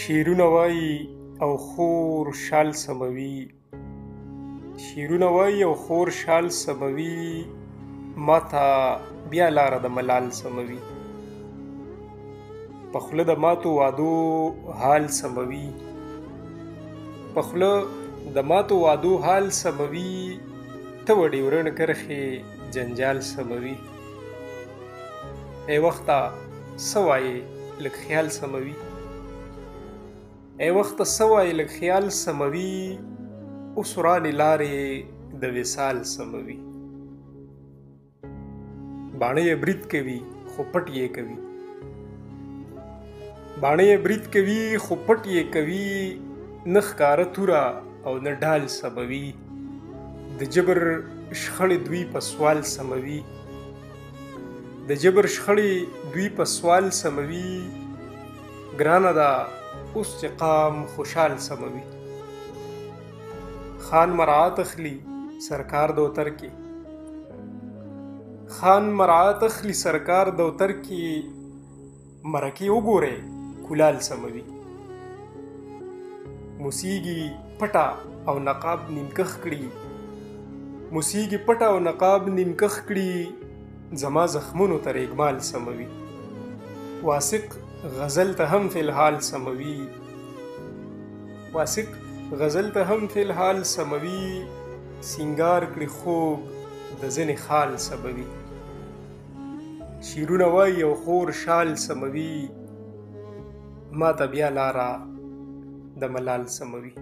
شعرونه وایي او خور شال سموي، شعرونه وایي او خور شال سموي، ماته بیا لاره د ملال سموي. په خوله د ماتو وعدو حال سموي، په خوله د ماتو وعدو حال سموي، ته وړې ورڼ کرښې جنجال سموي. ای وخته څه وایې لږ خیال سموي، ای وخته څه وایې لږ خیال سموي، اوس ورانې لارې د وصال سموي. باڼه یې برید کوي خو پټ یې کوي، باڼه یې برید کوي خو پټ یې کوي، نه ښکاره توره او نه ډال سموي. د جبر شخړې دوی په سوال سموي، د جبر شخړې دوی په سوال سموي، ګرانه ده اوس چې قام خوشحال سموي. خان مراعات اخلي سرکار دوتر کې، خان مراعات اخلي سرکار دوتر کې، مرکې وګورئ کولال سموي. موسیږي پټه او نقاب نیمکخ کړي، موسیږي پټه او نقاب نیمکخ کړي، زما زخمونو ته ریګمال سموي. واثق غزل ته هم فی الحال سموي، واثق غزل ته هم فی الحال سموي، سینګار کړي خوب د ځینې خال سموي. شعرونه وایي او خور شال سموي، ماته بیا لاره د ملال سموي.